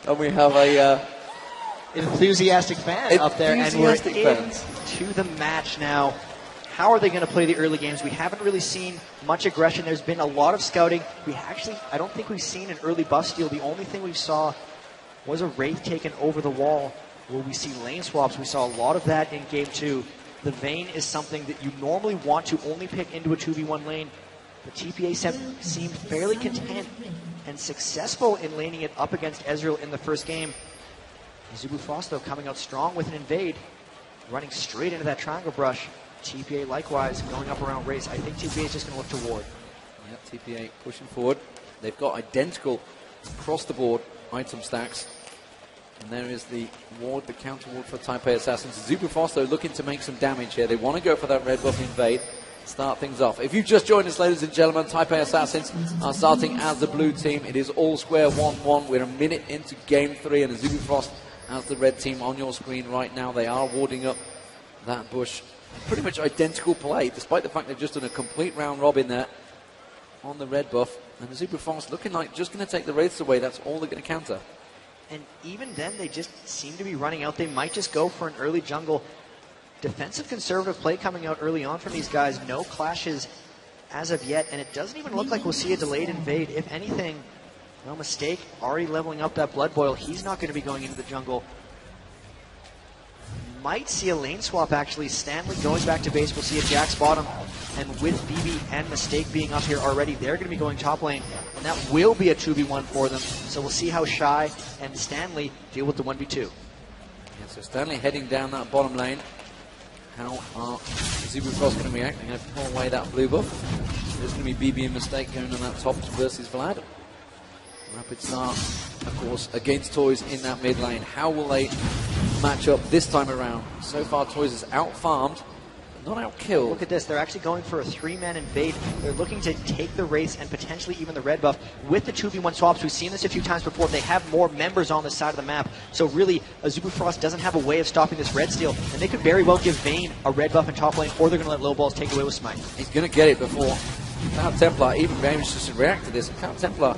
And we have a enthusiastic fan up there, and we're into the match now. How are they going to play the early games? We haven't really seen much aggression. There's been a lot of scouting. I don't think we've seen an early buff steal. The only thing we saw was a Wraith taken over the wall. Will we see lane swaps? We saw a lot of that in Game 2. The Vayne is something that you normally want to only pick into a 2v1 lane. The TPA seemed fairly content and successful in laning it up against Ezreal in the first game. Azubu Frost, though, coming out strong with an invade, running straight into that triangle brush. TPA likewise going up around Race. I think TPA is just going to look to ward. Yep, TPA pushing forward. They've got identical across the board item stacks. And there is the ward, the counter ward for Taipei Assassins. Azubu Frost, though, looking to make some damage here. They want to go for that red buff invade. Start things off. If you've just joined us, ladies and gentlemen, Taipei Assassins are starting as the blue team. It is all square 1-1. We're a minute into Game 3, and Azubu Frost as the red team on your screen right now. They are warding up that bush. Pretty much identical play, despite the fact they've just done a complete round robin there on the red buff. And Azubu Frost looking like just going to take the Wraiths away. That's all they're going to counter. And even then, they just seem to be running out. They might just go for an early jungle. Defensive conservative play coming out early on from these guys. No clashes as of yet, and it doesn't even look like we'll see a delayed invade. If anything, no mistake, already leveling up that Blood Boil. He's not going to be going into the jungle. Might see a lane swap, actually. Stanley going back to base. We'll see a Jack's bottom. And with BB and Mistake being up here already, they're going to be going top lane. And that will be a 2v1 for them. So we'll see how Shy and Stanley deal with the 1v2. Yeah, so Stanley heading down that bottom lane. How are Azubu Frost going to react? They're going to pull away that blue buff. There's going to be BB and Mistake going on that top versus Vlad. Rapid start, of course, against Toys in that mid lane. How will they match up this time around? So far, Toys is out-farmed, but not out-killed. Look at this. They're actually going for a 3-man invade. They're looking to take the Wraiths and potentially even the red buff with the 2v1 swaps. We've seen this a few times before. They have more members on this side of the map. So really, Azubu Frost doesn't have a way of stopping this red steal, and they could very well give Vayne a red buff in top lane, or they're going to let Low Balls take away with Smite. He's going to get it before Cloud Templar even manages to react to this. Cloud Templar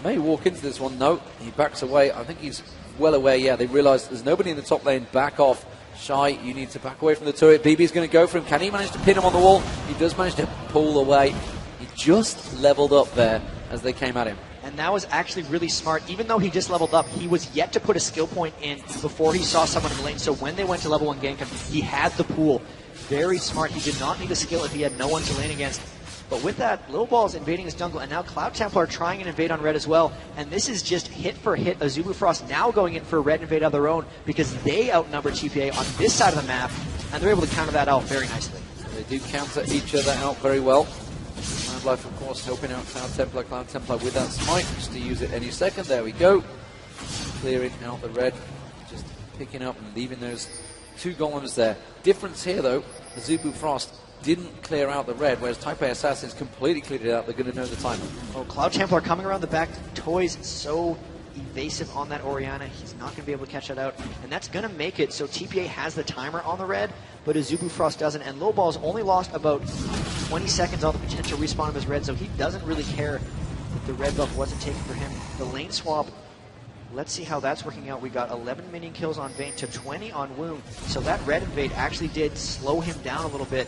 may walk into this one. No, he backs away. I think he's well aware. Yeah, they realize there's nobody in the top lane. Back off. Shy, you need to back away from the turret. BB's going to go for him. Can he manage to pin him on the wall? He does manage to pull away. He just leveled up there as they came at him. And that was actually really smart. Even though he just leveled up, he was yet to put a skill point in before he saw someone in the lane. So when they went to level 1 gank him, he had the pool. Very smart. He did not need a skill if he had no one to lane against. But with that, Low Ball's invading his jungle, and now Cloud Templar trying an invade on red as well. And this is just hit for hit. Azubu Frost now going in for a red invade of their own because they outnumber TPA on this side of the map, and they're able to counter that out very nicely. They do counter each other out very well. Wildlife, of course, helping out Cloud Templar with that smite, just to use it any second. There we go. Clearing out the red, just picking up and leaving those 2 golems there. Difference here, though, Azubu Frost didn't clear out the red, whereas Taipei Assassins completely cleared it out. They're going to know the time. Oh, Cloud Templar coming around the back. Toys so evasive on that Orianna. He's not going to be able to catch that out. And that's going to make it so TPA has the timer on the red, but Azubu Frost doesn't. And Low Ball's only lost about 20 seconds on the potential respawn of his red, so he doesn't really care that the red buff wasn't taken for him. The lane swap, let's see how that's working out. We got 11 minion kills on Vayne to 20 on Wound. So that red invade actually did slow him down a little bit.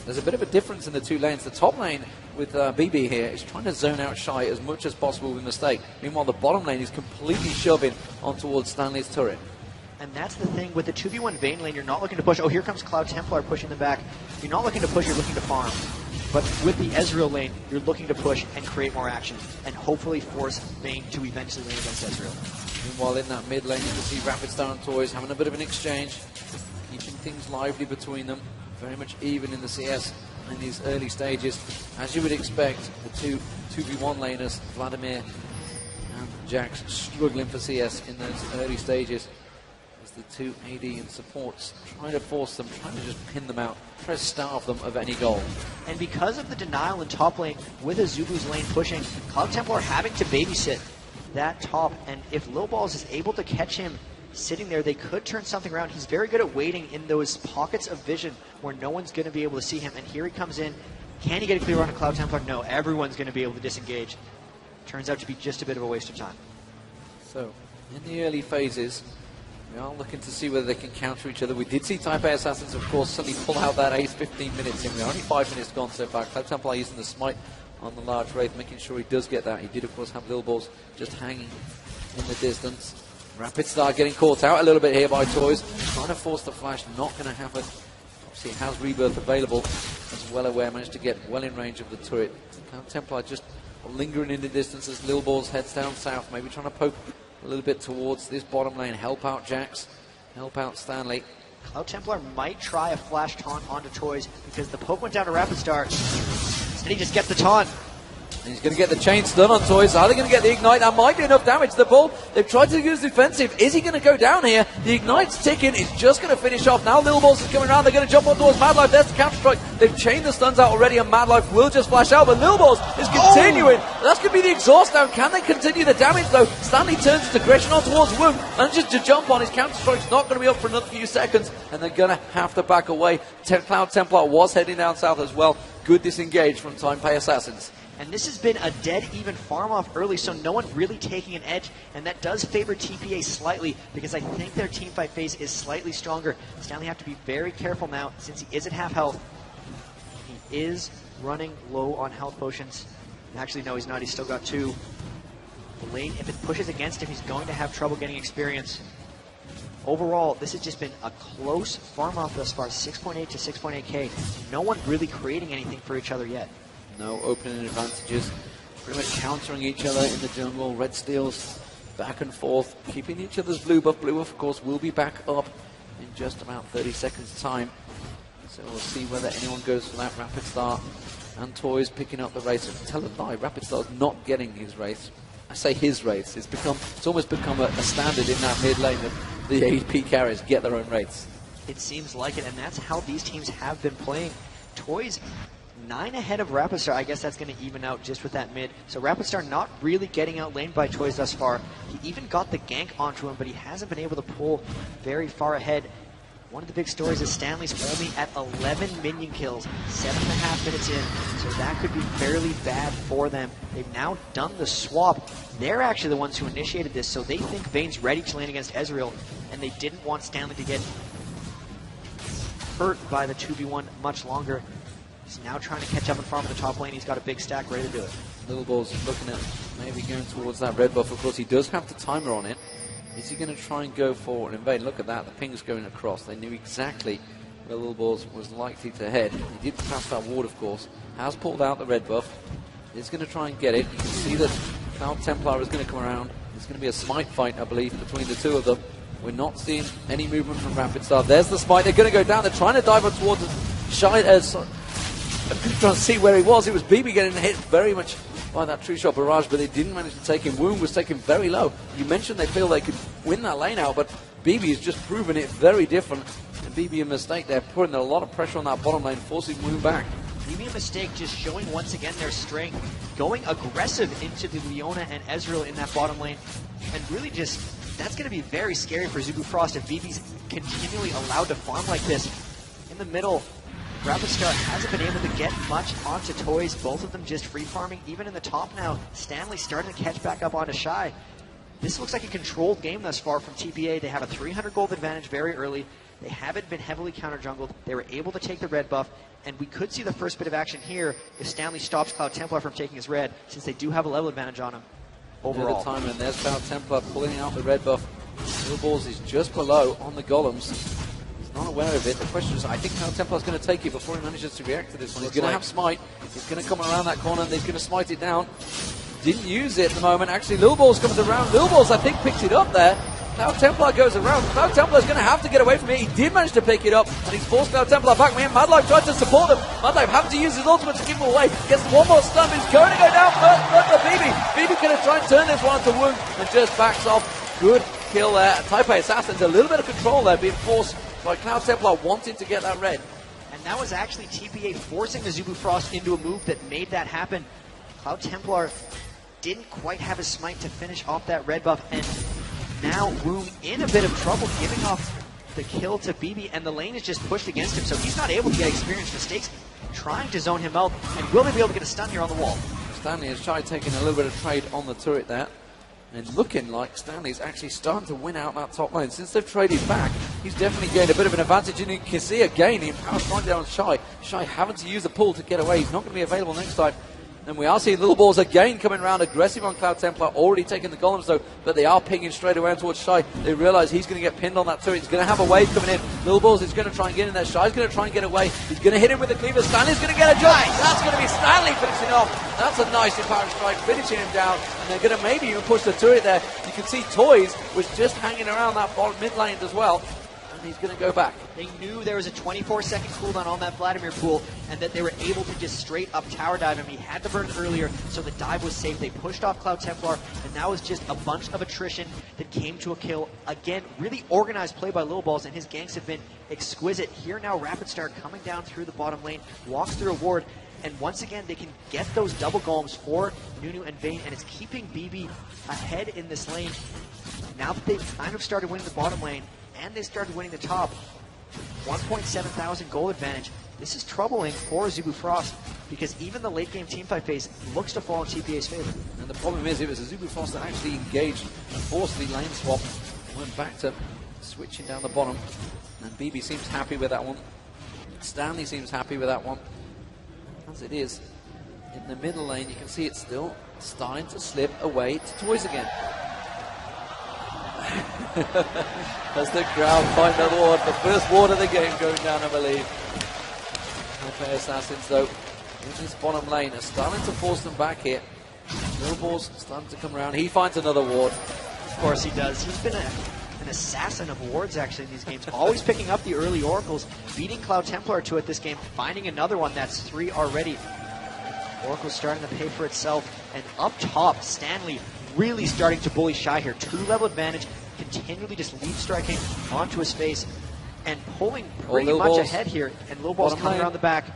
There's a bit of a difference in the 2 lanes. The top lane with BB here is trying to zone out Shy as much as possible with Mistake. Meanwhile, the bottom lane is completely shoving on towards Stanley's turret. And that's the thing. With the 2v1 Vayne lane, you're not looking to push. Oh, here comes Cloud Templar pushing them back. You're not looking to push, you're looking to farm. But with the Ezreal lane, you're looking to push and create more action and hopefully force Vayne to eventually lane against Ezreal. Meanwhile, in that mid lane, you can see Rapid Star and Toys having a bit of an exchange, keeping things lively between them. Very much even in the CS in these early stages. As you would expect, the 2v1 laners, Vladimir and Jax, struggling for CS in those early stages. As the 2 AD and supports trying to force them, trying to just pin them out, try to starve them of any goal. And because of the denial in top lane, with Azubu's lane pushing, Cloud Templar having to babysit that top, and if Low Balls is able to catch him sitting there, they could turn something around. He's very good at waiting in those pockets of vision where no one's going to be able to see him. And here he comes in. Can he get a clear run of Cloud Templar? No, everyone's going to be able to disengage. turns out to be just a bit of a waste of time. So, in the early phases, we are looking to see whether they can counter each other. We did see Type A Assassins, of course, suddenly pull out that ace 15 minutes in. We're only 5 minutes gone so far. Cloud Templar using the smite on the large Wraith, making sure he does get that. He did, of course, have Lil Balls just hanging in the distance. Rapid Star getting caught out a little bit here by Toys. Trying to force the flash, not going to happen. Obviously, it has Rebirth available. As well aware, managed to get well in range of the turret. Cloud Templar just lingering in the distance as Lil Balls heads down south, maybe trying to poke a little bit towards this bottom lane. Help out Jax, help out Stanley. Cloud Templar might try a flash taunt onto Toys because the poke went down to Rapid Star. Instead he just gets the taunt. And he's going to get the chain stun on Toys. Are they going to get the ignite? That might be enough damage to the ball. They've tried to use defensive. Is he going to go down here? The ignite's ticking. It's just going to finish off. Now Lil Balls is coming around. They're going to jump on towards Mad Life. There's the counter strike. They've chained the stuns out already, and Mad Life will just flash out. But Lil Balls is continuing. That's going to be the exhaust down. Can they continue the damage though? Stanley turns his aggression on towards Woong. Manages to jump on. His counter strike's not going to be up for another few seconds, and they're going to have to back away. Cloud Templar was heading down south as well. Good disengage from Time Pay Assassins. And this has been a dead even farm off early, so no one really taking an edge, and that does favor TPA slightly because I think their team fight phase is slightly stronger. Stanley have to be very careful now since he is at half health. He is running low on health potions. Actually, no, he's not. He's still got 2. The lane, if it pushes against him, he's going to have trouble getting experience. Overall, this has just been a close farm off thus far, 6.8 to 6.8k. No one really creating anything for each other yet. No opening advantages, pretty much countering each other in the jungle. Red steals back and forth, keeping each other's blue buff. Blue buff, of course, will be back up in just about 30 seconds time. So we'll see whether anyone goes for that. Rapid Star and Toys picking up the race. Tell a lie, Rapid Star's not getting his race. I say his race. It's almost become a standard in that mid lane that the AP carriers get their own rates. It seems like it, and that's how these teams have been playing. Toys 9 ahead of Rapid Star. I guess that's going to even out just with that mid. So Rapid Star not really getting outlaned by Toys thus far. He even got the gank onto him, but he hasn't been able to pull very far ahead. One of the big stories is Stanley's only at 11 minion kills, 7.5 minutes in. So that could be fairly bad for them. They've now done the swap. They're actually the ones who initiated this, so they think Vayne's ready to lane against Ezreal, and they didn't want Stanley to get hurt by the 2v1 much longer. He's now trying to catch up and farm in the top lane. He's got a big stack ready to do it. Lil Balls looking at maybe going towards that red buff. Of course, he does have the timer on it. Is he going to try and go for an invade? Look at that, the ping's going across. They knew exactly where Lil Balls was likely to head. He did pass that ward, of course. Has pulled out the red buff. He's going to try and get it. You can see that Cloud Templar is going to come around. There's going to be a smite fight, I believe, between the two of them. We're not seeing any movement from Rapid Star. There's the smite. They're going to go down. They're trying to dive up towards the I'm trying to see where he was. It was BB getting hit very much by that tree shot barrage, but they didn't manage to take him. Wound was taken very low. You mentioned they feel they could win that lane out, but BB has just proven it very different. And BB a mistake. They're putting a lot of pressure on that bottom lane, forcing Wound back. BB a mistake, just showing once again their strength, going aggressive into the Leona and Ezreal in that bottom lane, and really just, that's going to be very scary for Zubu Frost if BB's continually allowed to farm like this. In the middle, Rapid Star hasn't been able to get much onto Toys, both of them just free farming. Even in the top now, Stanley starting to catch back up onto Shy. This looks like a controlled game thus far from TPA. They have a 300 gold advantage very early. They haven't been heavily counter-jungled. They were able to take the red buff, and we could see the first bit of action here if Stanley stops Cloud Templar from taking his red, since they do have a level advantage on him overall. The time, and there's Cloud Templar pulling out the red buff. Lil Balls is just below on the golems. Not aware of it. The question is, I think Cloud Templar is going to take it before he manages to react to this one. He's going to have smite. He's going to come around that corner and he's going to smite it down. Didn't use it at the moment. Actually, Lil Balls comes around. Lil Balls, I think, picked it up there. Cloud Templar goes around. Cloud Templar is going to have to get away from it. He did manage to pick it up, and he's forced Cloud Templar back. Man, Mad Life tried to support him. Mad Life having to use his ultimate to keep him away. Gets one more stun. He's going to go down first. But for BB. BB going to try and turn this one to Wound and just backs off. Good kill there. Type A Assassins, a little bit of control there, being forced by Cloud Templar wanting to get that red. And that was actually TPA forcing the Zubu Frost into a move that made that happen. Cloud Templar didn't quite have his smite to finish off that red buff, and now Woom in a bit of trouble, giving off the kill to BB, and the lane is just pushed against him, so he's not able to get experience. Mistakes trying to zone him out, and will they be able to get a stun here on the wall? Stanley, as Shy taking a little bit of trade on the turret there. And looking like Stanley's actually starting to win out that top lane. Since they've traded back, he's definitely gained a bit of an advantage. And you can see again, he empowers right down Shy. Shy having to use the pull to get away. He's not going to be available next time. And we are seeing Little Balls again coming around aggressive on Cloud Templar, already taking the golems though, but they are pinging straight away towards Shy. They realise he's going to get pinned on that turret. He's going to have a wave coming in. Little Balls is going to try and get in there. Shy's going to try and get away. He's going to hit him with the cleaver. Stanley's going to get a jump. That's going to be Stanley finishing off. That's a nice empowering strike, finishing him down. And they're going to maybe even push the turret there. You can see Toys was just hanging around that mid lane as well. He's going to go back. They knew there was a 24-second cooldown on that Vladimir pool and that they were able to just straight up tower dive him. He had to burn earlier, so the dive was safe. They pushed off Cloud Templar, and that was just a bunch of attrition that came to a kill. Again, really organized play by Little Balls, and his ganks have been exquisite. Here now, Rapid Star coming down through the bottom lane, walks through a ward, and once again, they can get those double golems for Nunu and Vayne, and it's keeping BB ahead in this lane. Now that they've kind of started winning the bottom lane, and they started winning the top, 1.7 thousand goal advantage. This is troubling for Azubu Frost because even the late game teamfight phase looks to fall in TPA's favor. And the problem is it was Azubu Frost that actually engaged and forced the lane swap, went back to switching down the bottom, and BB seems happy with that one. Stanley seems happy with that one. As it is, in the middle lane, you can see it's still starting to slip away to Toys again. As the crowd find the ward, the first ward of the game going down, I believe. TPA Assassins, though, in this bottom lane, are starting to force them back here. Little Balls starting to come around. He finds another ward. Of course he does. He's been an assassin of wards, actually, in these games. Always picking up the early oracles, beating Cloud Templar 2 at this game, finding another one. That's 3 already. Oracle's starting to pay for itself. And up top, Stanley really starting to bully Shy here. 2-level advantage, continually just lead striking onto his face and pulling pretty much ahead here. And Little Balls coming around the back.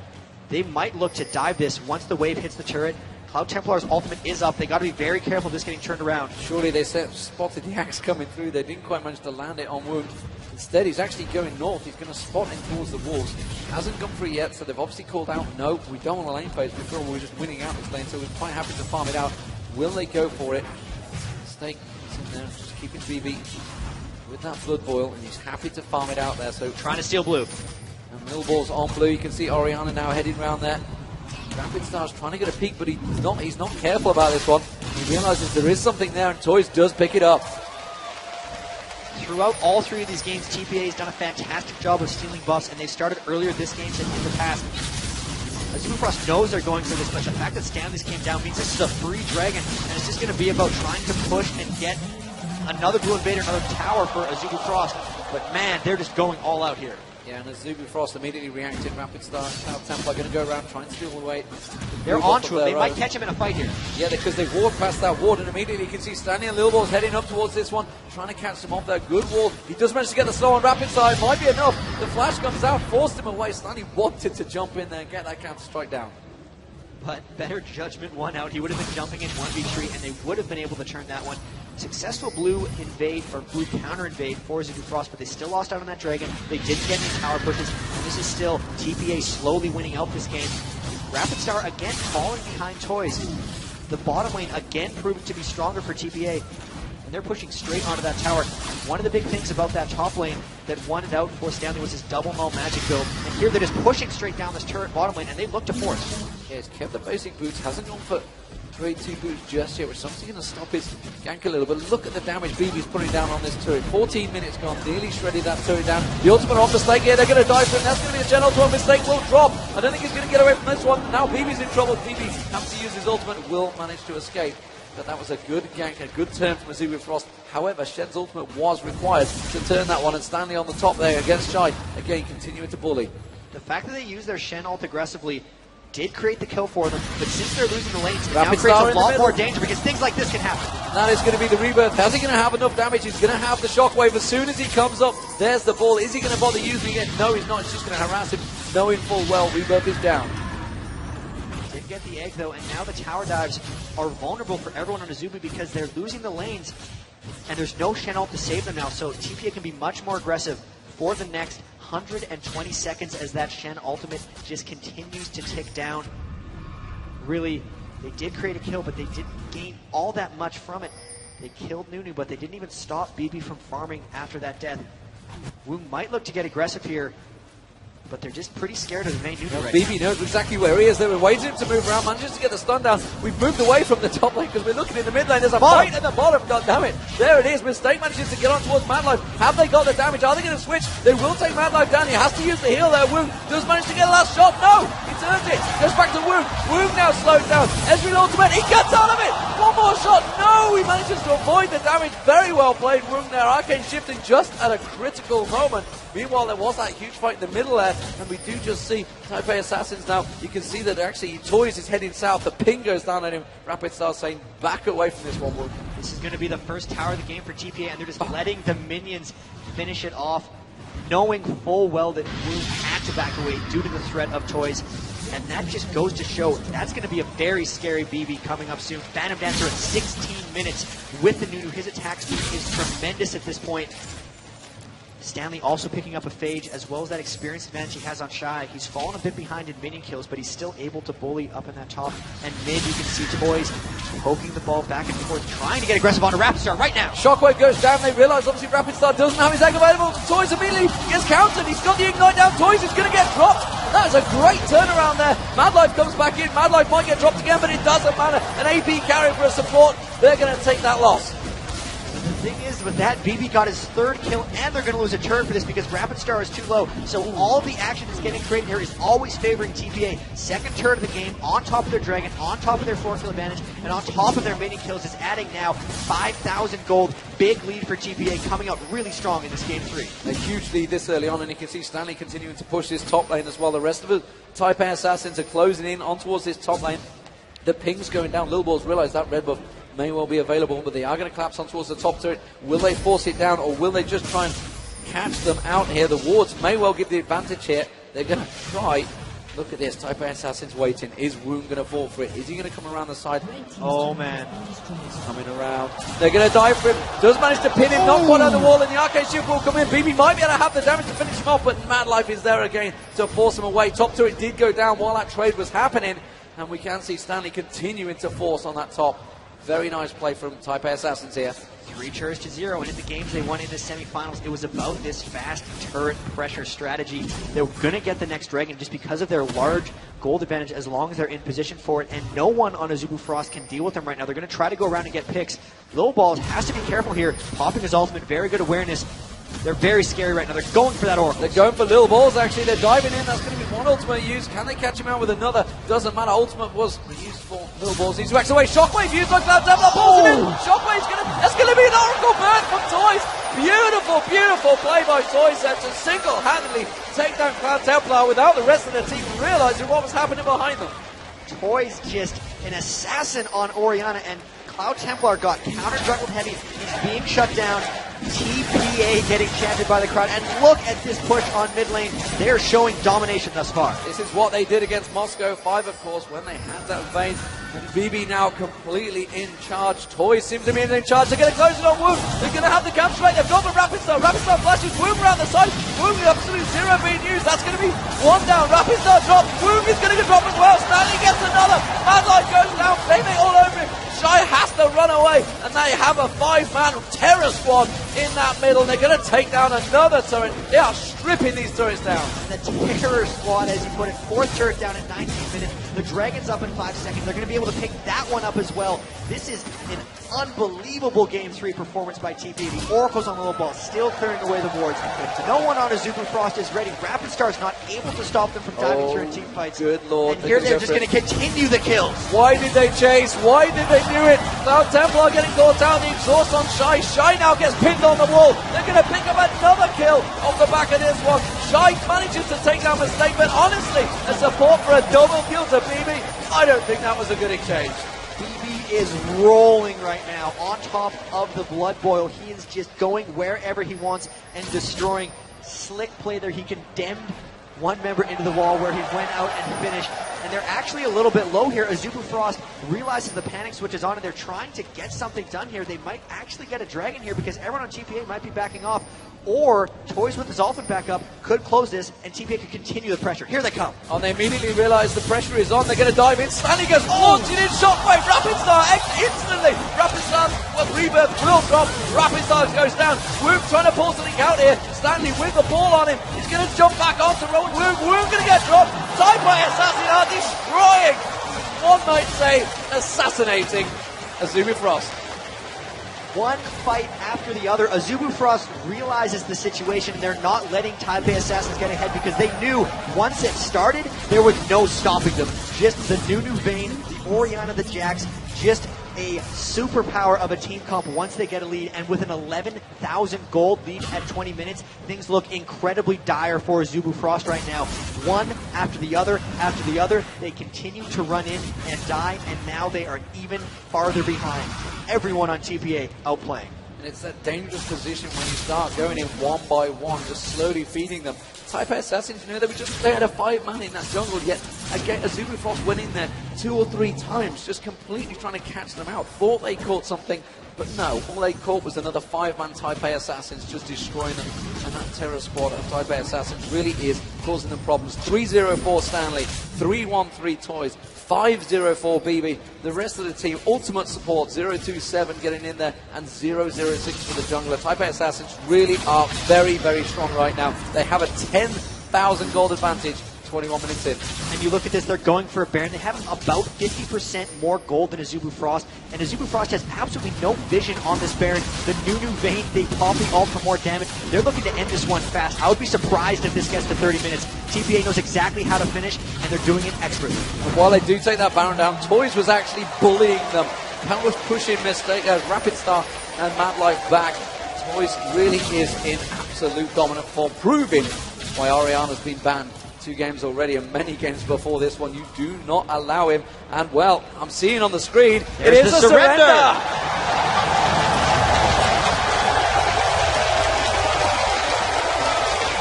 They might look to dive this once the wave hits the turret. Cloud Templar's ultimate is up. They got to be very careful of this getting turned around. Surely they spotted the axe coming through. They didn't quite manage to land it on Wound. Instead, he's actually going north. He's going to spot in towards the walls. Hasn't gone through yet, so they've obviously called out, no, we don't want a lane phase. Before we were just winning out this lane, so we're quite happy to farm it out. Will they go for it? Snake is in there, just keeping BB with that blood boil, and he's happy to farm it out there. So trying to steal blue. And Little Balls on blue. You can see Oriana now heading around there. Rapid Star's trying to get a peek, but he's not careful about this one. He realizes there is something there, and Toys does pick it up. Throughout all 3 of these games, TPA has done a fantastic job of stealing buffs, and they've started earlier this game than in the past. Azubu Frost knows they're going for this, but the fact that Stanley's came down means this is a free dragon, and it's just going to be about trying to push and get another Blue Invader, another tower for Azubu Frost. But man, they're just going all out here. Yeah, and Azubu Frost immediately reacted. Rapid Star, Cloud Templar going to go around trying to steal away. They're onto him. They might catch him in a fight here. Yeah, because they walked past that ward, and immediately you can see Stanley and Little Balls heading up towards this one, trying to catch them off that good wall. He does manage to get the slow on Rapid Star. It might be enough. The flash comes out, forced him away. Stanley wanted to jump in there and get that counter strike down. But better judgment won out. He would have been jumping in 1v3, and they would have been able to turn that one. Successful blue invade, or blue counter invade for Azubu Frost, but they still lost out on that dragon. They didn't get any tower pushes, and this is still TPA slowly winning out this game. Rapid Star again falling behind Toys. The bottom lane again proving to be stronger for TPA, and they're pushing straight onto that tower. One of the big things about that top lane that won it out for Stanley was his double null magic build, and here they're just pushing straight down this turret bottom lane, and they look to force. Yeah, he's kept the basic boots, hasn't gone for grade 2 boots just yet, which is obviously going to stop his gank a little, but look at the damage BB's putting down on this turret. 14 minutes gone, nearly shredded that turret down. The ultimate on Mistake here, they're going to dive for him. That's going to be a Gen ultimate. Mistake will drop. I don't think he's going to get away from this one. Now BB's in trouble. BB has to use his ultimate, will manage to escape. But that was a good gank, a good turn from Azubu Frost. However, Shen's ultimate was required to turn that one, and Stanley on the top there against Shy. Again, continuing to bully. The fact that they use their Shen ult aggressively did create the kill for them, but since they're losing the lanes, it now creates a lot more danger because things like this can happen. That is going to be the rebirth. How's he going to have enough damage? He's going to have the shockwave as soon as he comes up. There's the ball. Is he going to bother using it? No, he's not. It's just going to harass him, knowing full well rebirth is down. Did get the egg though, and now the tower dives are vulnerable for everyone on Azubu because they're losing the lanes, and there's no Shen ult to save them now, so TPA can be much more aggressive for the next 120 seconds as that Shen ultimate just continues to tick down. Really They did create a kill, but they didn't gain all that much from it. They killed Nunu, but they didn't even stop BB from farming after that death. Woong might look to get aggressive here, but they're just pretty scared of the main Nunu right BB knows exactly where he is. They were waiting to move around, manages to get the stun down. We've moved away from the top lane because we're looking in the mid lane. There's a fight at the bottom. God damn it. There it is. Mistake manages to get on towards Madlife. Have they got the damage? Are they going to switch? They will take Madlife down. He has to use the heal there. Woong does manage to get a last shot. No! He turns it. Goes back to Woong. Woong now slows down. Ezreal ultimate. He gets out of it. One more shot. No! He manages to avoid the damage. Very well played, Woong there. Arcane shifting just at a critical moment. Meanwhile, there was that huge fight in the middle there, and we do just see TPA Assassins now. You can see that actually Toys is heading south. The ping goes down on him. Rapid Star saying, back away from this one, Woong. This is going to be the first tower of the game for TPA, and they're just letting the minions finish it off, knowing full well that Woong had to back away due to the threat of Toys. And that just goes to show that's going to be a very scary BB coming up soon. Phantom Dancer at 16 minutes with the Nunu. His attack speed is tremendous at this point. Stanley also picking up a Phage, as well as that experience advantage he has on Shy. He's fallen a bit behind in minion kills, but he's still able to bully up in that top. And mid, you can see Toys poking the ball back and forth, trying to get aggressive on a Rapid Star right now. Shockwave goes down. They realize obviously Rapid Star doesn't have his egg available. Toys immediately gets countered. He's got the Ignite down. Toys is going to get dropped. That is a great turnaround there. Madlife comes back in. Madlife might get dropped again, but it doesn't matter. An AP carry for a support. They're going to take that loss. The thing is, with that, BB got his third kill, and they're going to lose a turn for this because Rapid Star is too low. So all the action that's getting created here is always favoring TPA. Second turn of the game, on top of their Dragon, on top of their 4-kill advantage, and on top of their minion kills is adding now 5,000 gold. Big lead for TPA, coming out really strong in this game 3. A huge lead this early on, and you can see Stanley continuing to push this top lane as well. The rest of the TPA Assassins are closing in on towards this top lane. The ping's going down. Lil Balls realize that red buff may well be available, but they are going to collapse on towards the top turret. Will they force it down, or will they just try and catch them out here? The wards may well give the advantage here. They're going to try. Look at this. TPA Assassin's waiting. Is Woong going to fall for it? Is he going to come around the side? Oh, man. He's coming around. They're going to dive for him. Does manage to pin him. Not quite on the wall, and the arcade shift will come in. BB might be able to have the damage to finish him off, but Madlife is there again to force him away. Top turret did go down while that trade was happening, and we can see Stanley continuing to force on that top. Very nice play from TPA Assassins here. 3 turrets to 0, and in the games they won in the semifinals, it was about this fast turret pressure strategy. They're going to get the next Dragon just because of their large gold advantage as long as they're in position for it, and no one on Azubu Frost can deal with them right now. They're going to try to go around and get picks. Lil Balls has to be careful here. Popping his ultimate, very good awareness. They're very scary right now. They're going for that Oracle. They're going for Lil Balls, actually. They're diving in. That's going to be one ultimate use. Can they catch him out with another? Doesn't matter. Ultimate was used for Lil Balls. He's waxed away. Shockwave used by Cloud Templar. Pulls him in. Shockwave's going to... That's going to be an Oracle burn from Toys. Beautiful, beautiful play by Toys there to single-handedly take down Cloud Templar without the rest of the team realizing what was happening behind them. Toys just an assassin on Orianna, and Cloud Templar got counter-juggled heavy. He's being shut down. TPA getting chanted by the crowd, and look at this push on mid lane. They are showing domination thus far. This is what they did against Moscow 5, of course, when they had that vein. And BB now completely in charge. Toys seem to be in charge. They're going to close it on Woong. They're going to have the counter straight. They've got the Rapid Star. Rapid Star flashes Woong around the side. Woong with absolute 0 being used. That's going to be 1 down. Rapid Star drop. Woong is going to get dropped as well. Stanley gets another. Madlife goes down. Playmate all over him. Shy has to run away, and they have a 5-man terror squad in that middle. They're going to take down another turret. They are stripping these turrets down. And the terror squad, as you put it, 4th turret down in 19 minutes. The Dragon's up in 5 seconds. They're going to be able to pick that one up as well. This is an unbelievable Game 3 performance by TPA. The Oracle's on the low ball, still clearing away the wards. No one on Azubu Frost is ready. Rapid Star's not able to stop them from diving through in team fights. Good lord. And here they're just going to continue the kills. Why did they chase? Why did they do it? Cloud Templar getting caught down. The exhaust on Shy. Shy now gets pinned on the wall. They're going to pick up another kill off the back of this one. Shy manages to take down Mistake, but honestly, a support for a double kill to BB. I don't think that was a good exchange. BB is rolling right now on top of the Blood Boil. He is just going wherever he wants and destroying. Slick play there. He condemned one member into the wall where he went out and finished. and they're actually a little bit low here. Azubu Frost realizes the panic switch is on, and they're trying to get something done here. They might actually get a dragon here because everyone on TPA might be backing off, or Toys with his Dolphin back up could close this, and TPA could continue the pressure. Here they come. And they immediately realize the pressure is on. They're going to dive in. Stanley goes launching in shockwave. Rapid Star instantly. Rapid Star, Rebirth will drop. Rapid Star goes down. Woog trying to pull something out here. Stanley with the ball on him. He's going to jump back onto Rowan Woog. Woog going to get dropped. TPA Assassin are destroying, one might say, assassinating Azubu Frost. One fight after the other. Azubu Frost realizes the situation, and they're not letting TPA Assassins get ahead because they knew once it started, there was no stopping them. Just the Nunu Vayne, the Orianna, the Jax, just a superpower of a team comp once they get a lead, and with an 11,000 gold lead at 20 minutes, things look incredibly dire for Azubu Frost right now. One after the other, they continue to run in and die, and now they are even farther behind. Everyone on TPA outplaying. And it's that dangerous position when you start going in one by one, just slowly feeding them. TPA Assassins, you know, they had a 5-man in that jungle, yet again, Azubu Frost went in there 2 or 3 times, just completely trying to catch them out. Thought they caught something, but no, all they caught was another 5-man TPA Assassins just destroying them. And that terror squad of TPA Assassins really is causing them problems. 3-0-4 Stanley, 3-1-3 Toys, 5-0-4 BB. The rest of the team, ultimate support, 0-2-7 getting in there, and 0-0-6 for the jungler. TPA Assassins really are very, very strong right now. They have a 10,000 gold advantage, 21 minutes in. And you look at this, they're going for a Baron. They have about 50% more gold than Azubu Frost, and Azubu Frost has absolutely no vision on this Baron. The Nunu Vayne, they pop the ult for more damage. They're looking to end this one fast. I would be surprised if this gets to 30 minutes. TPA knows exactly how to finish, and they're doing it expertly. And while they do take that Baron down, Toys was actually bullying them. That was pushing mistake, Rapid Star and Mad Life back. Toys really is in absolute dominant form, proving why Orianna's been banned 2 games already, and many games before this one. You do not allow him, and well, I'm seeing on the screen, it is a surrender!